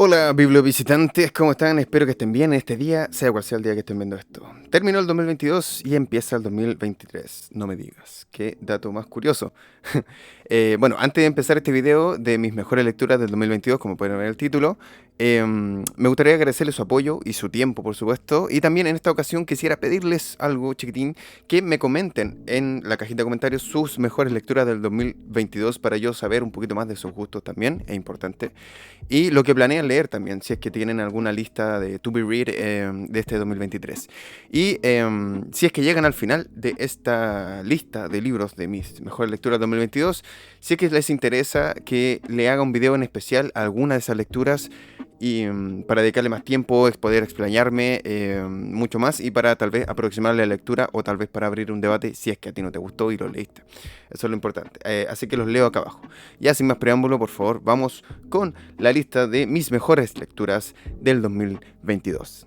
Hola bibliovisitantes, ¿cómo están? Espero que estén bien en este día, sea cual sea el día que estén viendo esto. Terminó el 2022 y empieza el 2023, no me digas, qué dato más curioso. Bueno, antes de empezar este video de mis mejores lecturas del 2022, como pueden ver en el título, me gustaría agradecerles su apoyo y su tiempo, por supuesto, y también en esta ocasión quisiera pedirles algo chiquitín, que me comenten en la cajita de comentarios sus mejores lecturas del 2022 para yo saber un poquito más de sus gustos también, es importante. Y lo que planean leer también, si es que tienen alguna lista de To Be Read de este 2023. Y si es que llegan al final de esta lista de libros de mis mejores lecturas 2022, si es que les interesa que le haga un video en especial a alguna de esas lecturas y para dedicarle más tiempo, poder explayarme mucho más y para tal vez aproximarle a la lectura o tal vez para abrir un debate si es que a ti no te gustó y lo leíste. Eso es lo importante. Así que los leo acá abajo. Ya sin más preámbulo, por favor, vamos con la lista de mis mejores lecturas del 2022.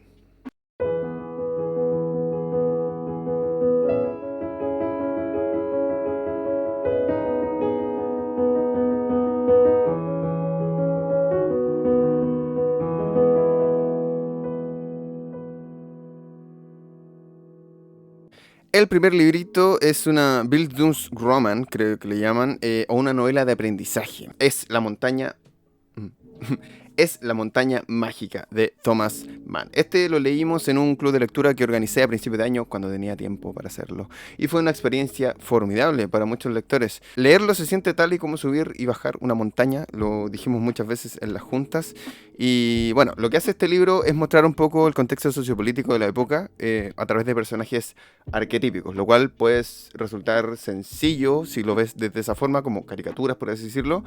El primer librito es una Bildungsroman, creo que le llaman, o una novela de aprendizaje. Es La montaña... Es La montaña mágica de Thomas Mann. Este lo leímos en un club de lectura que organicé a principios de año cuando tenía tiempo para hacerlo. Y fue una experiencia formidable para muchos lectores. Leerlo se siente tal y como subir y bajar una montaña, lo dijimos muchas veces en las juntas. Y bueno, lo que hace este libro es mostrar un poco el contexto sociopolítico de la época a través de personajes arquetípicos, lo cual puede resultar sencillo si lo ves desde esa forma, como caricaturas por así decirlo,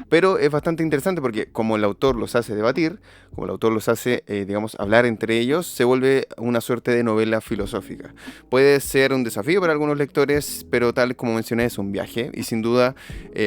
pero es bastante interesante porque como el autor los hace debatir, como el autor los hace, digamos, hablar entre ellos, se vuelve una suerte de novela filosófica. Puede ser un desafío para algunos lectores, pero tal como mencioné es un viaje y sin duda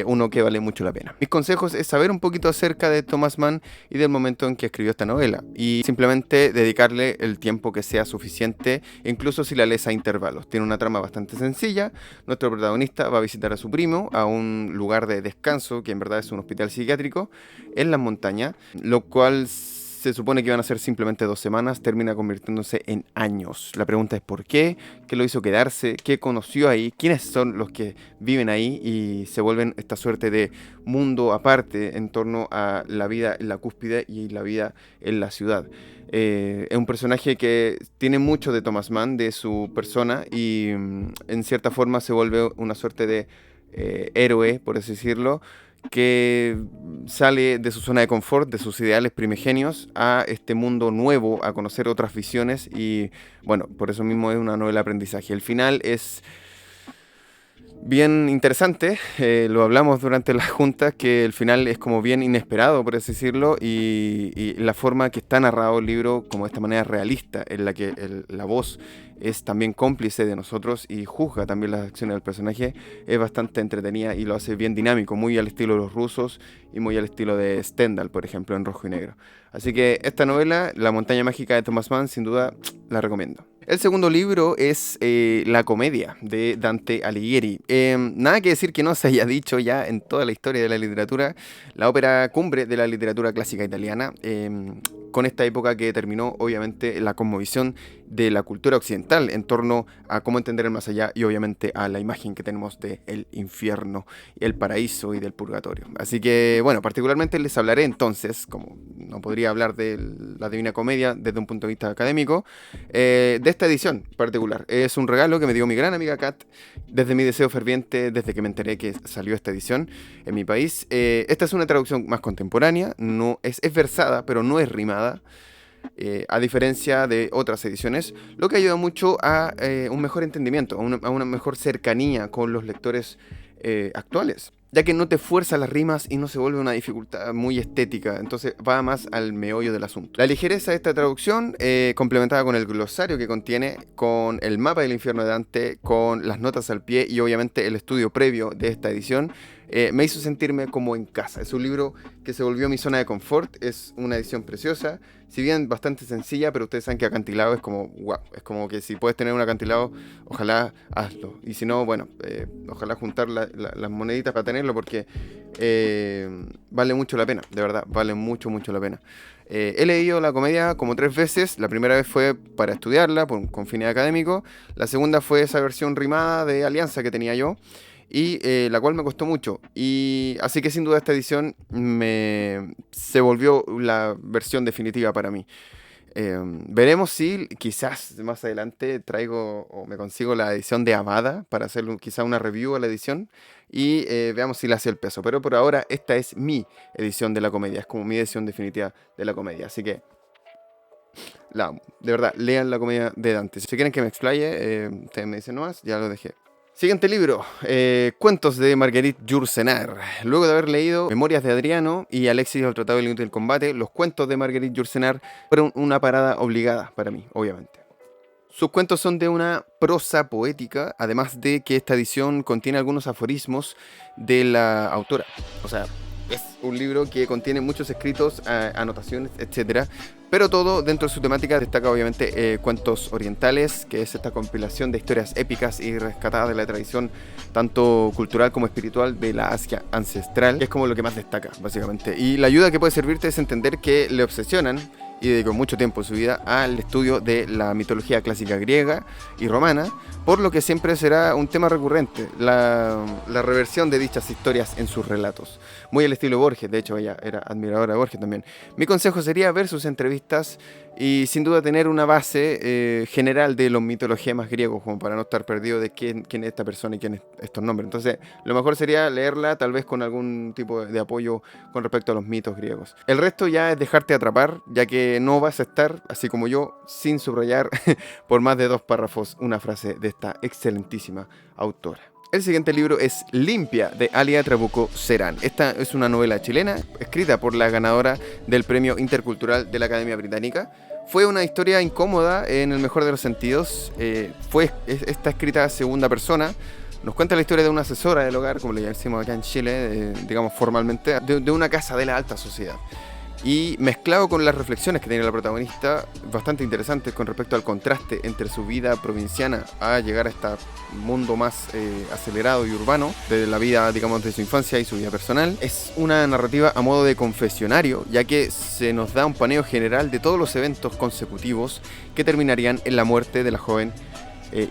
uno que vale mucho la pena. Mis consejos es saber un poquito acerca de Thomas Mann y del momento en que escribió esta novela y simplemente dedicarle el tiempo que sea suficiente, incluso si la lees a intervalos. Tiene una trama bastante sencilla. Nuestro protagonista va a visitar a su primo a un lugar de descanso, que en verdad es un hospital psiquiátrico, en las montañas, lo cual se supone que iban a ser simplemente 2 semanas, termina convirtiéndose en años. La pregunta es ¿por qué? ¿Qué lo hizo quedarse? ¿Qué conoció ahí? ¿Quiénes son los que viven ahí? Y se vuelven esta suerte de mundo aparte en torno a la vida en la cúspide y la vida en la ciudad. Es un personaje que tiene mucho de Thomas Mann, de su persona, y en cierta forma se vuelve una suerte de héroe, por así decirlo, que sale de su zona de confort, de sus ideales primigenios, a este mundo nuevo, a conocer otras visiones y, bueno, por eso mismo es una novela de aprendizaje. El final es bien interesante, lo hablamos durante las juntas, que el final es como bien inesperado, por así decirlo, y la forma que está narrado el libro, como de esta manera realista, en la que la voz es también cómplice de nosotros y juzga también las acciones del personaje, es bastante entretenida y lo hace bien dinámico, muy al estilo de los rusos y muy al estilo de Stendhal, por ejemplo, en Rojo y Negro. Así que esta novela, La montaña mágica de Thomas Mann, sin duda la recomiendo. El segundo libro es La comedia de Dante Alighieri. Nada que decir que no se haya dicho ya en toda la historia de la literatura, la ópera cumbre de la literatura clásica italiana, con esta época que terminó obviamente la cosmovisión de la cultura occidental en torno a cómo entender el más allá y obviamente a la imagen que tenemos del infierno, el paraíso y del purgatorio. Así que bueno, particularmente les hablaré entonces, como no podría hablar de la Divina Comedia desde un punto de vista académico, de esta edición particular. Es un regalo que me dio mi gran amiga Kat desde mi deseo ferviente, desde que me enteré que salió esta edición en mi país. Esta es una traducción más contemporánea, no es versada, pero no es rimada. A diferencia de otras ediciones, lo que ayuda mucho a un mejor entendimiento, a una mejor cercanía con los lectores actuales, ya que no te fuerza las rimas y no se vuelve una dificultad muy estética, entonces va más al meollo del asunto. La ligereza de esta traducción, complementada con el glosario que contiene, con el mapa del infierno de Dante, con las notas al pie y obviamente el estudio previo de esta edición, me hizo sentirme como en casa. Es un libro que se volvió mi zona de confort, es una edición preciosa, si bien bastante sencilla, pero ustedes saben que acantilado es como, wow, es como que si puedes tener un acantilado, ojalá hazlo. Y si no, bueno, ojalá juntar las moneditas para tenerlo, porque vale mucho la pena, de verdad, vale mucho, mucho la pena. He leído la comedia como 3 veces. La primera vez fue para estudiarla, con fines académicos. La segunda fue esa versión rimada de Alianza que tenía yo, y la cual me costó mucho. Y así que sin duda esta edición se volvió la versión definitiva para mí. Veremos si quizás más adelante traigo o me consigo la edición de Amada para hacer quizás una review a la edición y veamos si le hace el peso. Pero por ahora esta es mi edición de la comedia, es como mi edición definitiva de la comedia. Así que, de verdad, lean la comedia de Dante. Si quieren que me explaye, ustedes me dicen nomás, ya lo dejé. Siguiente libro, Cuentos de Marguerite Yourcenar. Luego de haber leído Memorias de Adriano y Alexis el Tratado del Inútil Combate, los cuentos de Marguerite Yourcenar fueron una parada obligada para mí, obviamente. Sus cuentos son de una prosa poética, además de que esta edición contiene algunos aforismos de la autora. O sea, es un libro que contiene muchos escritos, anotaciones, etcétera, pero todo dentro de su temática. Destaca obviamente Cuentos Orientales, que es esta compilación de historias épicas y rescatadas de la tradición tanto cultural como espiritual de la Asia ancestral, que es como lo que más destaca, básicamente. Y la ayuda que puede servirte es entender que le obsesionan y dedicó mucho tiempo de su vida al estudio de la mitología clásica griega y romana, por lo que siempre será un tema recurrente, la reversión de dichas historias en sus relatos. Muy al estilo Borges, de hecho ella era admiradora de Borges también. Mi consejo sería ver sus entrevistas y sin duda tener una base general de los mitologemas griegos, como para no estar perdido de quién es esta persona y quién es estos nombres. Entonces, lo mejor sería leerla tal vez con algún tipo de apoyo con respecto a los mitos griegos. El resto ya es dejarte atrapar, ya que no vas a estar, así como yo, sin subrayar por más de 2 párrafos una frase de esta excelentísima autora. El siguiente libro es Limpia, de Alia Trabuco Serán. Esta es una novela chilena, escrita por la ganadora del Premio Intercultural de la Academia Británica. Fue una historia incómoda en el mejor de los sentidos. Está escrita a segunda persona. Nos cuenta la historia de una asesora del hogar, como le decimos acá en Chile, digamos formalmente, de una casa de la alta sociedad. Y mezclado con las reflexiones que tiene la protagonista, bastante interesantes con respecto al contraste entre su vida provinciana a llegar a este mundo más acelerado y urbano, de la vida, digamos, de su infancia y su vida personal. Es una narrativa a modo de confesionario, ya que se nos da un paneo general de todos los eventos consecutivos que terminarían en la muerte de la joven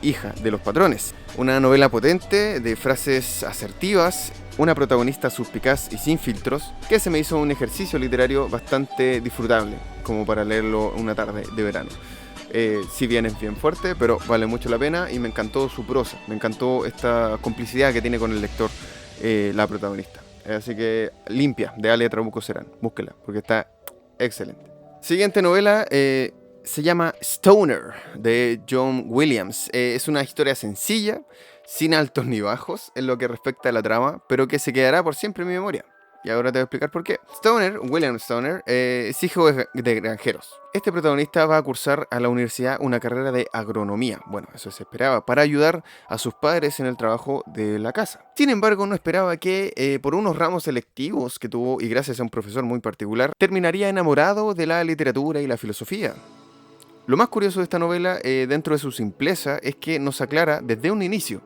hija de los patrones. Una novela potente, de frases asertivas, una protagonista suspicaz y sin filtros, que se me hizo un ejercicio literario bastante disfrutable, como para leerlo una tarde de verano. Si bien es bien fuerte, pero vale mucho la pena, y me encantó su prosa, me encantó esta complicidad que tiene con el lector la protagonista. Así que Limpia, de Alia Trabuco Serán, búsquela, porque está excelente. Siguiente novela, se llama Stoner, de John Williams. Es una historia sencilla, sin altos ni bajos en lo que respecta a la trama, pero que se quedará por siempre en mi memoria. Y ahora te voy a explicar por qué. William Stoner, es hijo de granjeros. Este protagonista va a cursar a la universidad una carrera de agronomía. Bueno, eso se esperaba, para ayudar a sus padres en el trabajo de la casa. Sin embargo, no esperaba que, por unos ramos selectivos que tuvo y gracias a un profesor muy particular, terminaría enamorado de la literatura y la filosofía. Lo más curioso de esta novela, dentro de su simpleza, es que nos aclara desde un inicio,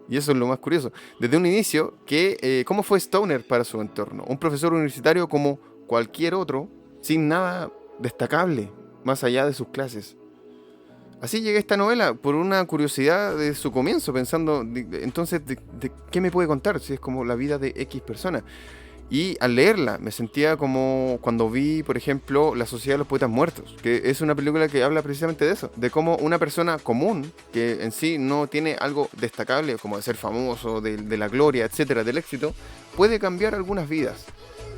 y eso es lo más curioso, desde un inicio, que cómo fue Stoner para su entorno. Un profesor universitario como cualquier otro, sin nada destacable, más allá de sus clases. Así llegué a esta novela, por una curiosidad de su comienzo, pensando, entonces, ¿de qué me puede contar? Si es como la vida de X persona. Y al leerla me sentía como cuando vi, por ejemplo, La Sociedad de los Poetas Muertos, que es una película que habla precisamente de eso, de cómo una persona común, que en sí no tiene algo destacable, como de ser famoso, de la gloria, etcétera, del éxito, puede cambiar algunas vidas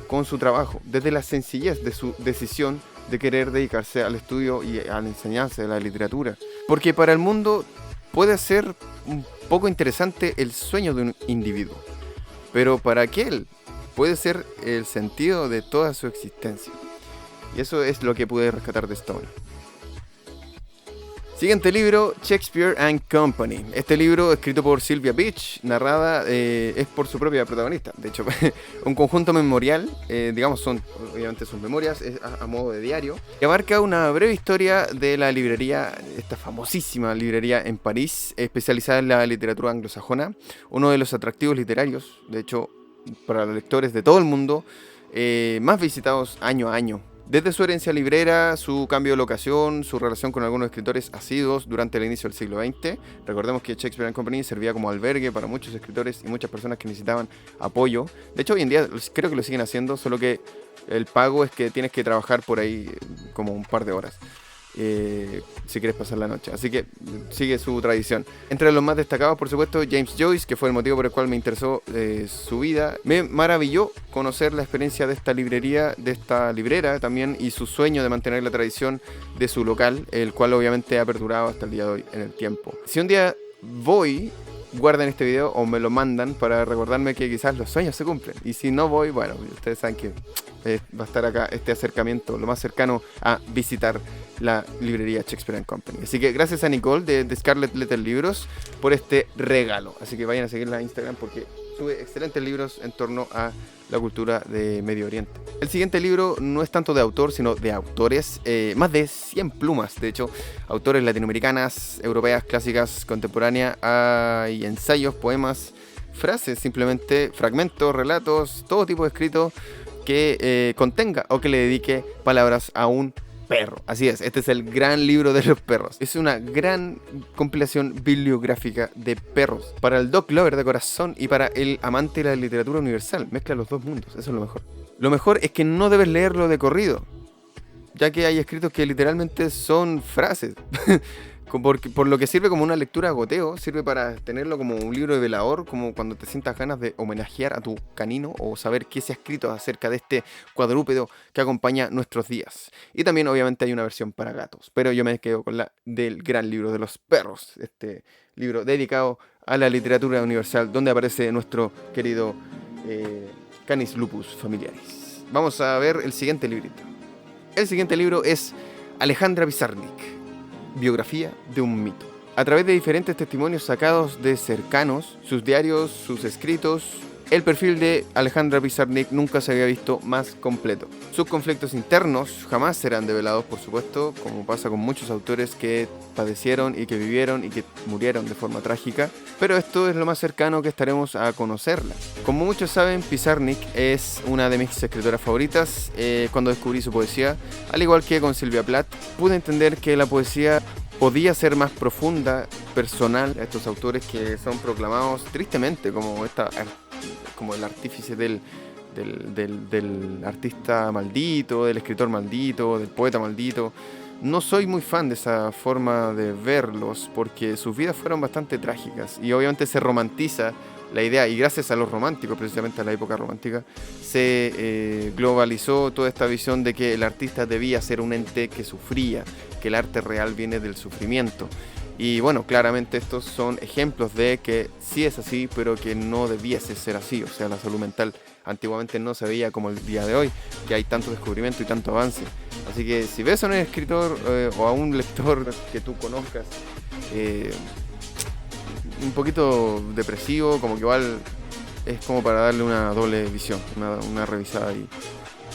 con su trabajo, desde la sencillez de su decisión de querer dedicarse al estudio y a la enseñanza de la literatura. Porque para el mundo puede ser un poco interesante el sueño de un individuo, pero para aquel puede ser el sentido de toda su existencia. Y eso es lo que pude rescatar de Stoner. Siguiente libro, Shakespeare and Company. Este libro, escrito por Sylvia Beach, narrada es por su propia protagonista. De hecho, un conjunto memorial, digamos, son obviamente sus memorias, es a modo de diario, que abarca una breve historia de la librería, esta famosísima librería en París, especializada en la literatura anglosajona, uno de los atractivos literarios, de hecho, para los lectores de todo el mundo, más visitados año a año. Desde su herencia librera, su cambio de locación, su relación con algunos escritores asiduos durante el inicio del siglo XX. Recordemos que Shakespeare and Company servía como albergue para muchos escritores y muchas personas que necesitaban apoyo. De hecho, hoy en día creo que lo siguen haciendo, solo que el pago es que tienes que trabajar por ahí como un par de horas. Si quieres pasar la noche, así que sigue su tradición. Entre los más destacados, por supuesto, James Joyce, que fue el motivo por el cual me interesó su vida. Me maravilló conocer la experiencia de esta librería, de esta librera también, y su sueño de mantener la tradición de su local, el cual obviamente ha perdurado hasta el día de hoy en el tiempo. Si un día voy, guarden este video o me lo mandan para recordarme que quizás los sueños se cumplen. Y si no voy, bueno, ustedes saben que va a estar acá este acercamiento, lo más cercano a visitar la librería Shakespeare and Company. Así que gracias a Nicole de Scarlet Letter Libros por este regalo. Así que vayan a seguirla en Instagram porque sube excelentes libros en torno a la cultura de Medio Oriente. El siguiente libro no es tanto de autor, sino de autores. Más de 100 plumas, de hecho. Autores latinoamericanas, europeas, clásicas, contemporáneas. Hay ensayos, poemas, frases, simplemente fragmentos, relatos, todo tipo de escrito que contenga o que le dedique palabras a un perro. Así es, este es el gran libro de los perros. Es una gran compilación bibliográfica de perros. Para el dog lover de corazón y para el amante de la literatura universal. Mezcla los dos mundos, eso es lo mejor. Lo mejor es que no debes leerlo de corrido, ya que hay escritos que literalmente son frases. Por lo que sirve como una lectura a goteo, sirve para tenerlo como un libro de velador, como cuando te sientas ganas de homenajear a tu canino o saber qué se ha escrito acerca de este cuadrúpedo que acompaña nuestros días. Y también obviamente hay una versión para gatos, pero yo me quedo con la del gran libro de los perros, este libro dedicado a la literatura universal, donde aparece nuestro querido Canis Lupus Familiaris. Vamos a ver el siguiente librito. El siguiente libro es Alejandra Pizarnik, biografía de un mito. A través de diferentes testimonios sacados de cercanos, sus diarios, sus escritos, el perfil de Alejandra Pizarnik nunca se había visto más completo. Sus conflictos internos jamás serán develados, por supuesto, como pasa con muchos autores que padecieron y que vivieron y que murieron de forma trágica, pero esto es lo más cercano que estaremos a conocerla. Como muchos saben, Pizarnik es una de mis escritoras favoritas. Cuando descubrí su poesía, al igual que con Sylvia Plath, pude entender que la poesía podía ser más profunda, personal, a estos autores que son proclamados tristemente como el artífice del artista maldito, del escritor maldito, del poeta maldito. No soy muy fan de esa forma de verlos porque sus vidas fueron bastante trágicas y obviamente se romantiza la idea, y gracias a los románticos, precisamente a la época romántica, se globalizó toda esta visión de que el artista debía ser un ente que sufría, que el arte real viene del sufrimiento. Y bueno, claramente estos son ejemplos de que sí es así, pero que no debiese ser así. O sea, la salud mental antiguamente no se veía como el día de hoy, que hay tanto descubrimiento y tanto avance. Así que si ves a un escritor o a un lector que tú conozcas un poquito depresivo, como que igual es como para darle una doble visión, una revisada y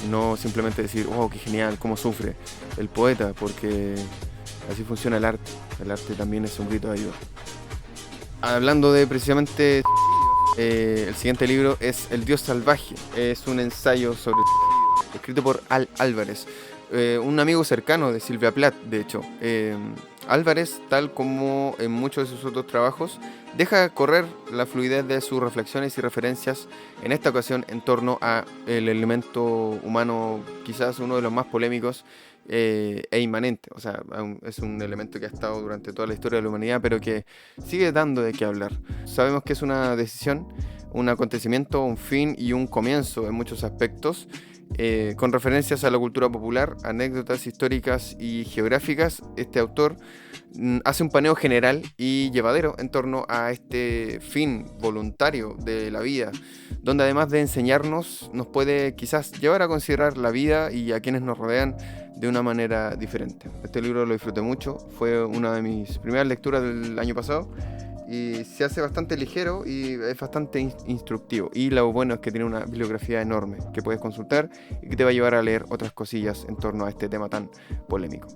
no simplemente decir, oh, qué genial, cómo sufre el poeta, porque así funciona el arte. El arte también es un grito de ayuda. Hablando de precisamente el siguiente libro es El Dios Salvaje. Es un ensayo sobre el suicidio, escrito por Al Álvarez, un amigo cercano de Sylvia Plath, de hecho. Álvarez, tal como en muchos de sus otros trabajos, deja correr la fluidez de sus reflexiones y referencias, en esta ocasión en torno a el elemento humano, quizás uno de los más polémicos e inmanente. O sea, es un elemento que ha estado durante toda la historia de la humanidad, pero que sigue dando de qué hablar. Sabemos que es una decisión, un acontecimiento, un fin y un comienzo en muchos aspectos. Con referencias a la cultura popular, anécdotas históricas y geográficas, este autor hace un paneo general y llevadero en torno a este fin voluntario de la vida, donde además de enseñarnos, nos puede quizás llevar a considerar la vida y a quienes nos rodean de una manera diferente. Este libro lo disfruté mucho, fue una de mis primeras lecturas del año pasado y se hace bastante ligero y es bastante instructivo. Y lo bueno es que tiene una bibliografía enorme que puedes consultar y que te va a llevar a leer otras cosillas en torno a este tema tan polémico.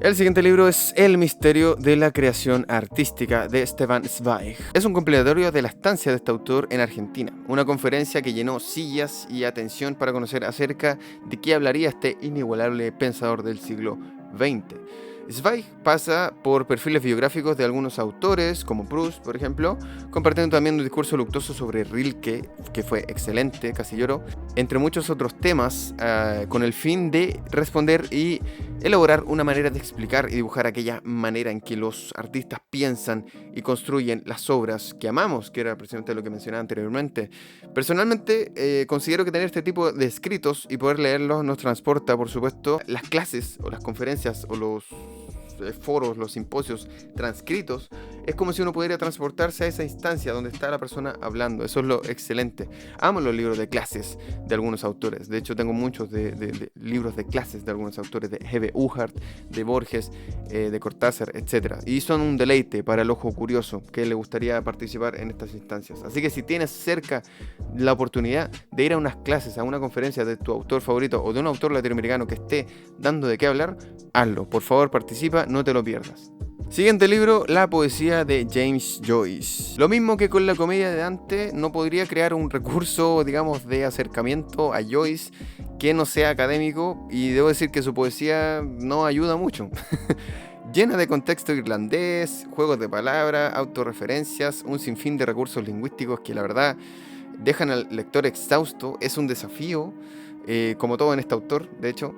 El siguiente libro es El misterio de la creación artística de Stefan Zweig. Es un compilatorio de la estancia de este autor en Argentina, una conferencia que llenó sillas y atención para conocer acerca de qué hablaría este inigualable pensador del siglo XX. Zweig pasa por perfiles biográficos de algunos autores, como Proust, por ejemplo, compartiendo también un discurso luctuoso sobre Rilke, que fue excelente, casi lloro, entre muchos otros temas, con el fin de responder y elaborar una manera de explicar y dibujar aquella manera en que los artistas piensan y construyen las obras que amamos, que era precisamente lo que mencionaba anteriormente. Personalmente, considero que tener este tipo de escritos y poder leerlos nos transporta, por supuesto, las clases o las conferencias o los foros, los simposios transcritos. Es como si uno pudiera transportarse a esa instancia donde está la persona hablando. Eso es lo excelente. Amo los libros de clases de algunos autores. De hecho, tengo muchos de libros de clases de algunos autores, de Hebe Uhart, de Borges, de Cortázar, etc. Y son un deleite para el ojo curioso que le gustaría participar en estas instancias. Así que si tienes cerca la oportunidad de ir a unas clases, a una conferencia de tu autor favorito o de un autor latinoamericano que esté dando de qué hablar, hazlo. Por favor, participa, no te lo pierdas. Siguiente libro, La poesía de James Joyce. Lo mismo que con la comedia de Dante, no podría crear un recurso, digamos, de acercamiento a Joyce que no sea académico, y debo decir que su poesía no ayuda mucho. Llena de contexto irlandés, juegos de palabras, autorreferencias, un sinfín de recursos lingüísticos que la verdad dejan al lector exhausto. Es un desafío, como todo en este autor, de hecho.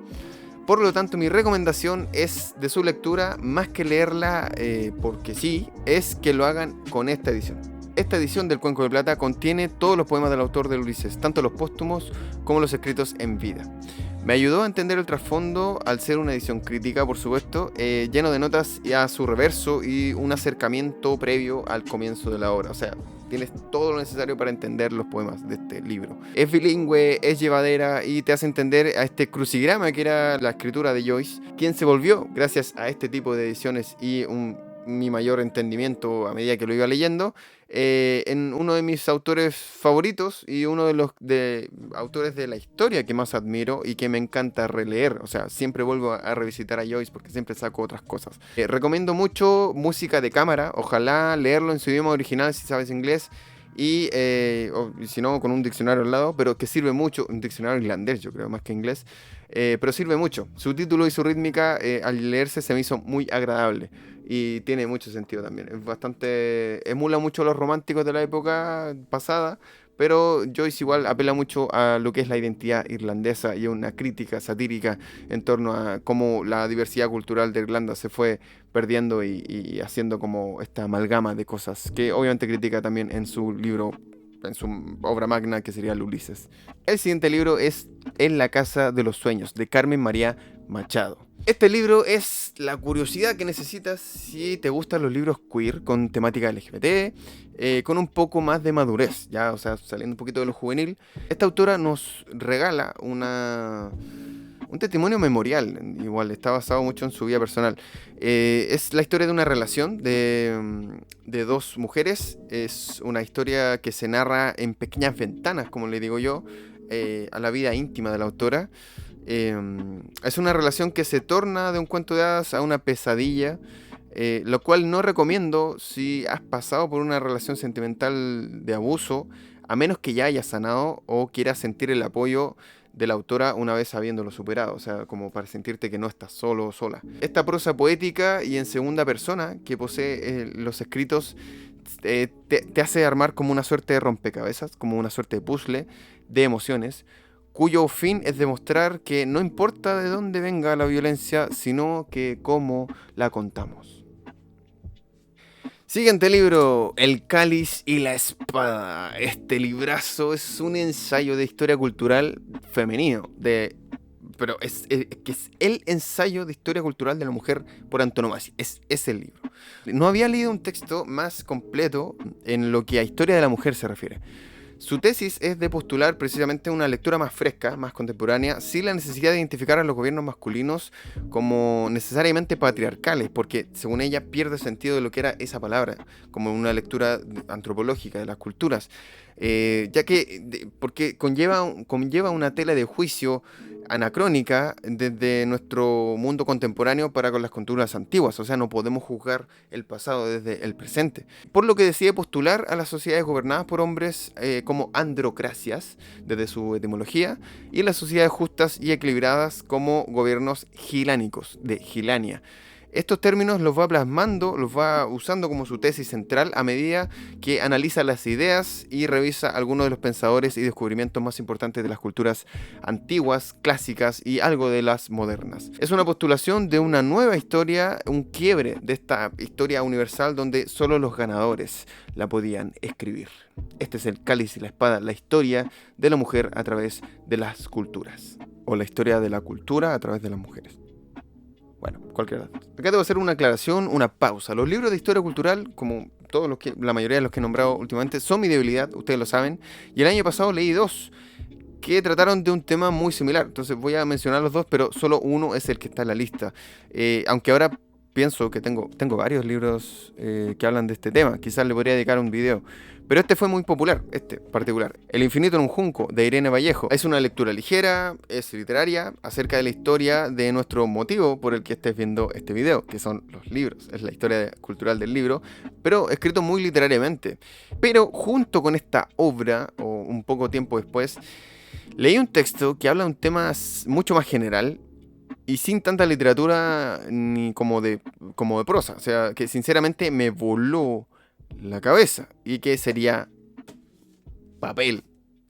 Por lo tanto, mi recomendación es de su lectura, más que leerla porque sí, es que lo hagan con esta edición. Esta edición del Cuenco de Plata contiene todos los poemas del autor de Ulises, tanto los póstumos como los escritos en vida. Me ayudó a entender el trasfondo al ser una edición crítica, por supuesto, lleno de notas a su reverso y un acercamiento previo al comienzo de la obra. O sea, tienes todo lo necesario para entender los poemas de este libro. Es bilingüe, es llevadera y te hace entender a este crucigrama que era la escritura de Joyce, quien se volvió, gracias a este tipo de ediciones y mi mayor entendimiento a medida que lo iba leyendo, en uno de mis autores favoritos y uno de los autores de la historia que más admiro y que me encanta releer. O sea, siempre vuelvo a revisitar a Joyce porque siempre saco otras cosas. Recomiendo mucho música de cámara, ojalá leerlo en su idioma original si sabes inglés. Y si no, con un diccionario al lado, pero que sirve mucho, un diccionario irlandés yo creo, más que inglés, pero sirve mucho. Su título y su rítmica al leerse se me hizo muy agradable y tiene mucho sentido también. Es bastante, emula mucho a los románticos de la época pasada, pero Joyce igual apela mucho a lo que es la identidad irlandesa y a una crítica satírica en torno a cómo la diversidad cultural de Irlanda se fue perdiendo y haciendo como esta amalgama de cosas que obviamente critica también en su libro, en su obra magna que sería el Ulises. El siguiente libro es En la casa de los sueños, de Carmen María Machado. Este libro es la curiosidad que necesitas si te gustan los libros queer con temática LGBT, con un poco más de madurez, ya, o sea, saliendo un poquito de lo juvenil. Esta autora nos regala un testimonio memorial, igual está basado mucho en su vida personal. Es la historia de una relación de dos mujeres. Es una historia que se narra en pequeñas ventanas, como le digo yo, a la vida íntima de la autora. Es una relación que se torna de un cuento de hadas a una pesadilla, lo cual no recomiendo si has pasado por una relación sentimental de abuso, a menos que ya hayas sanado o quieras sentir el apoyo de la autora una vez habiéndolo superado, o sea, como para sentirte que no estás solo o sola. Esta prosa poética y en segunda persona que posee los escritos te hace armar como una suerte de rompecabezas, como una suerte de puzzle de emociones, cuyo fin es demostrar que no importa de dónde venga la violencia, sino que cómo la contamos. Siguiente libro, El cáliz y la espada. Este librazo es un ensayo de historia cultural femenino, pero que es el ensayo de historia cultural de la mujer por antonomasia. Es el libro. No había leído un texto más completo en lo que a historia de la mujer se refiere. Su tesis es de postular precisamente una lectura más fresca, más contemporánea, sin la necesidad de identificar a los gobiernos masculinos como necesariamente patriarcales, porque según ella pierde sentido de lo que era esa palabra, como una lectura antropológica de las culturas, porque conlleva una tela de juicio anacrónica desde nuestro mundo contemporáneo para con las culturas antiguas, o sea, no podemos juzgar el pasado desde el presente. Por lo que decide postular a las sociedades gobernadas por hombres como androcracias, desde su etimología, y las sociedades justas y equilibradas como gobiernos gilánicos, de Gilania. Estos términos los va plasmando, los va usando como su tesis central a medida que analiza las ideas y revisa algunos de los pensadores y descubrimientos más importantes de las culturas antiguas, clásicas y algo de las modernas. Es una postulación de una nueva historia, un quiebre de esta historia universal donde solo los ganadores la podían escribir. Este es el cáliz y la espada, la historia de la mujer a través de las culturas, o la historia de la cultura a través de las mujeres. Bueno, cualquiera de las dos. Acá debo hacer una aclaración, una pausa. Los libros de historia cultural, como la mayoría de los que he nombrado últimamente, son mi debilidad, ustedes lo saben. Y el año pasado leí 2 que trataron de un tema muy similar. Entonces voy a mencionar los 2, pero solo uno es el que está en la lista. Aunque ahora pienso que tengo varios libros que hablan de este tema. Quizás le podría dedicar un video. Pero este fue muy popular, este particular. El infinito en un junco, de Irene Vallejo. Es una lectura ligera, es literaria, acerca de la historia de nuestro motivo por el que estés viendo este video, que son los libros. Es la historia cultural del libro, pero escrito muy literariamente. Pero junto con esta obra, o un poco tiempo después, leí un texto que habla de un tema mucho más general, y sin tanta literatura ni como de prosa. O sea, que sinceramente me voló la cabeza. Y que sería Papel.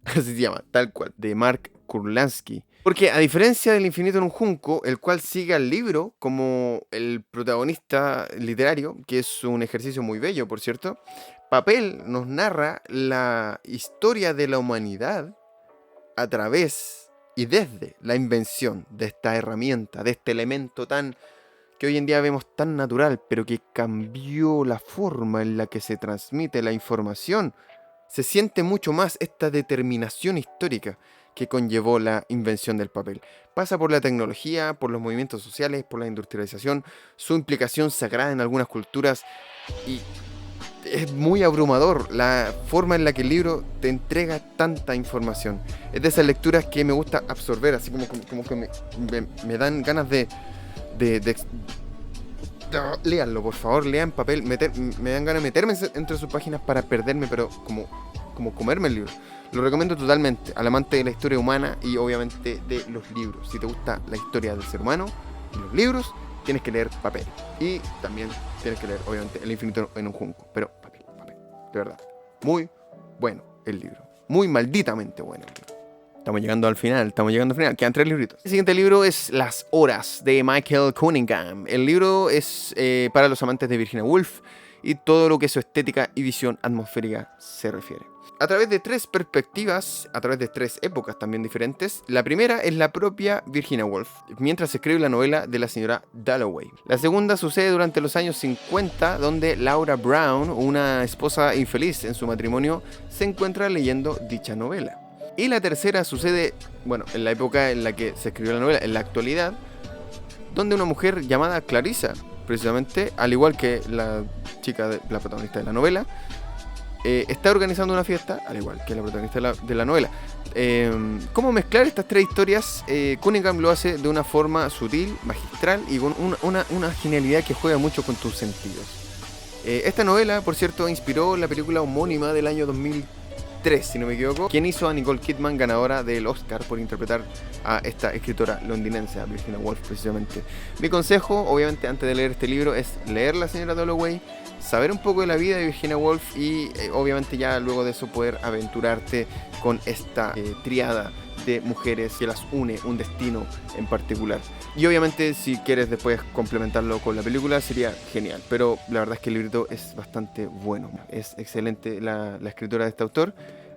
Así se llama, tal cual. De Mark Kurlansky. Porque a diferencia del infinito en un junco, el cual sigue al libro como el protagonista literario, que es un ejercicio muy bello, por cierto, Papel nos narra la historia de la humanidad a través y desde la invención de esta herramienta, de este elemento que hoy en día vemos tan natural, pero que cambió la forma en la que se transmite la información. Se siente mucho más esta determinación histórica que conllevó la invención del papel. Pasa por la tecnología, por los movimientos sociales, por la industrialización, su implicación sagrada en algunas culturas, y es muy abrumador la forma en la que el libro te entrega tanta información. Es de esas lecturas que me gusta absorber, así como que me dan ganas de léanlo, por favor, lean Papel. Me dan ganas de meterme entre sus páginas para perderme, pero como comerme el libro. Lo recomiendo totalmente al amante de la historia humana y obviamente de los libros. Si te gusta la historia del ser humano y los libros, tienes que leer Papel. Y también tienes que leer, obviamente, El infinito en un junco. Pero Papel, de verdad. Muy bueno el libro. Muy malditamente bueno el libro. Estamos llegando al final. Quedan 3 libritos. El siguiente libro es Las Horas, de Michael Cunningham. El libro es para los amantes de Virginia Woolf y todo lo que su estética y visión atmosférica se refiere. A través de 3 perspectivas, a través de 3 épocas también diferentes. La primera es la propia Virginia Woolf, mientras se escribe la novela de la señora Dalloway. La segunda sucede durante los años 50, donde Laura Brown, una esposa infeliz en su matrimonio, se encuentra leyendo dicha novela. Y la tercera sucede, en la época en la que se escribió la novela, en la actualidad, donde una mujer llamada Clarissa, precisamente, al igual que la protagonista de la novela, está organizando una fiesta, al igual que la protagonista de la novela. ¿Cómo mezclar estas 3 historias? Cunningham lo hace de una forma sutil, magistral y con una genialidad que juega mucho con tus sentidos. Esta novela, por cierto, inspiró la película homónima del año 2003, si no me equivoco, quien hizo a Nicole Kidman ganadora del Oscar por interpretar a esta escritora londinense, a Virginia Woolf precisamente. Mi consejo, obviamente, antes de leer este libro, es leer La señora Dalloway, saber un poco de la vida de Virginia Woolf y obviamente ya luego de eso poder aventurarte con esta triada de mujeres que las une un destino en particular. Y obviamente si quieres después complementarlo con la película sería genial, pero la verdad es que el librito es bastante bueno. Es excelente la escritura de este autor.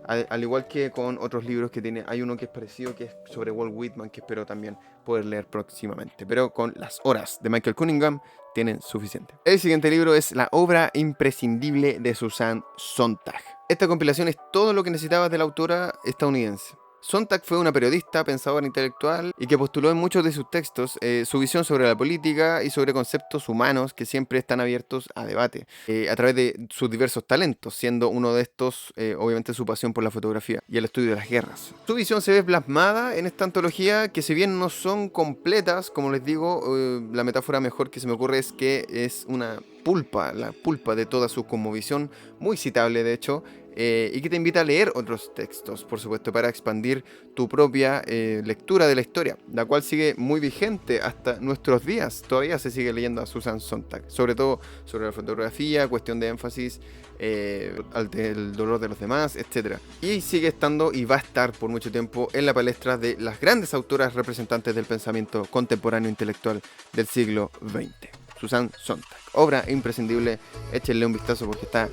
Al igual que con otros libros que tiene, hay uno que es parecido, que es sobre Walt Whitman, que espero también poder leer próximamente. Pero con Las Horas de Michael Cunningham tienen suficiente. El siguiente libro es La obra imprescindible de Susan Sontag. Esta compilación es todo lo que necesitabas de la autora estadounidense. Sontag fue una periodista, pensadora intelectual y que postuló en muchos de sus textos su visión sobre la política y sobre conceptos humanos que siempre están abiertos a debate a través de sus diversos talentos, siendo uno de estos obviamente su pasión por la fotografía y el estudio de las guerras. Su visión se ve plasmada en esta antología que si bien no son completas, como les digo, la metáfora mejor que se me ocurre es que es una pulpa, la pulpa de toda su cosmovisión, muy citable de hecho, y que te invita a leer otros textos, por supuesto, para expandir tu propia lectura de la historia, la cual sigue muy vigente hasta nuestros días. Todavía se sigue leyendo a Susan Sontag, sobre todo sobre la fotografía, cuestión de énfasis, el dolor de los demás, etc. Y sigue estando y va a estar por mucho tiempo en la palestra de las grandes autoras representantes del pensamiento contemporáneo intelectual del siglo XX. Susan Sontag, obra imprescindible, échenle un vistazo porque está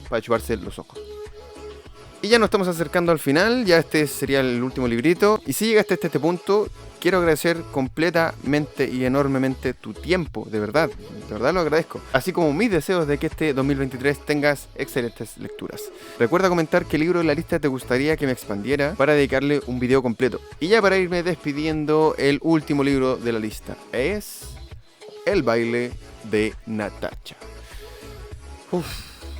para chuparse los ojos. Y ya nos estamos acercando al final, ya este sería el último librito. Y si llegaste hasta este punto, quiero agradecer completamente y enormemente tu tiempo, de verdad lo agradezco. Así como mis deseos de que este 2023 tengas excelentes lecturas. Recuerda comentar qué libro de la lista te gustaría que me expandiera para dedicarle un video completo. Y ya para irme despidiendo, el último libro de la lista es El baile de Natacha.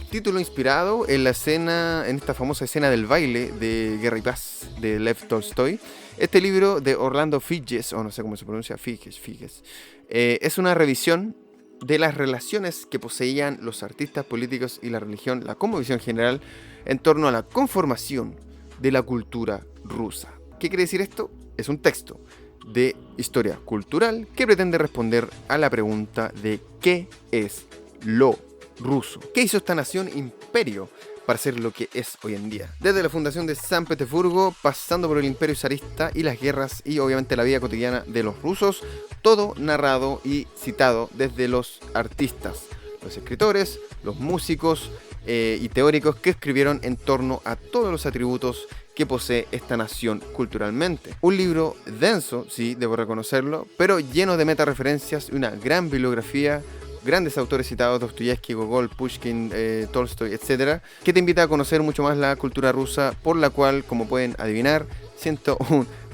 Título inspirado en esta famosa escena del baile de Guerra y Paz de Lev Tolstoy. Este libro de Orlando Figes, o no sé cómo se pronuncia, Figes, es una revisión de las relaciones que poseían los artistas políticos y la religión, la cosmovisión general, en torno a la conformación de la cultura rusa. ¿Qué quiere decir esto? Es un texto de historia cultural que pretende responder a la pregunta de ¿qué es lo ruso? ¿Qué hizo esta nación imperio para ser lo que es hoy en día? Desde la fundación de San Petersburgo, pasando por el imperio zarista y las guerras y obviamente la vida cotidiana de los rusos, todo narrado y citado desde los artistas, los escritores, los músicos y teóricos que escribieron en torno a todos los atributos que posee esta nación culturalmente. Un libro denso, sí, debo reconocerlo, pero lleno de metareferencias y una gran bibliografía, grandes autores citados, Dostoyevsky, Gogol, Pushkin, Tolstoy, etc., que te invita a conocer mucho más la cultura rusa, por la cual, como pueden adivinar, siento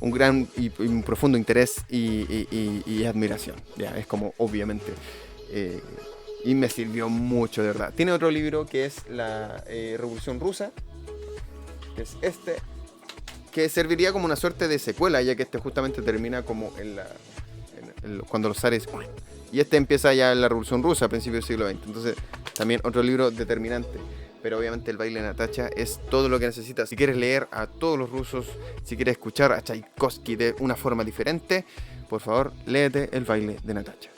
un gran y un profundo interés y admiración. Ya, es como, obviamente, y me sirvió mucho, de verdad. Tiene otro libro que es la Revolución Rusa, que es este, que serviría como una suerte de secuela, ya que este justamente termina como cuando los zares... Y este empieza ya en la Revolución Rusa a principios del siglo XX. Entonces, también otro libro determinante. Pero obviamente El baile de Natacha es todo lo que necesitas. Si quieres leer a todos los rusos, si quieres escuchar a Tchaikovsky de una forma diferente, por favor, léete El baile de Natacha.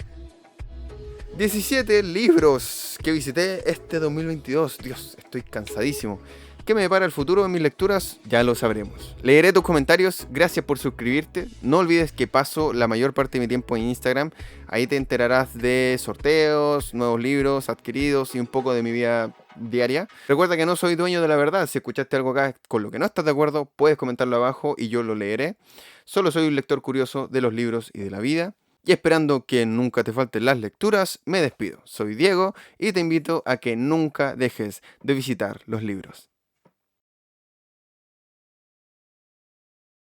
17 libros que visité este 2022. Dios, estoy cansadísimo. ¿Qué me depara el futuro de mis lecturas? Ya lo sabremos. Leeré tus comentarios, gracias por suscribirte. No olvides que paso la mayor parte de mi tiempo en Instagram. Ahí te enterarás de sorteos, nuevos libros adquiridos y un poco de mi vida diaria. Recuerda que no soy dueño de la verdad. Si escuchaste algo acá con lo que no estás de acuerdo, puedes comentarlo abajo y yo lo leeré. Solo soy un lector curioso de los libros y de la vida. Y esperando que nunca te falten las lecturas, me despido. Soy Diego y te invito a que nunca dejes de visitar los libros.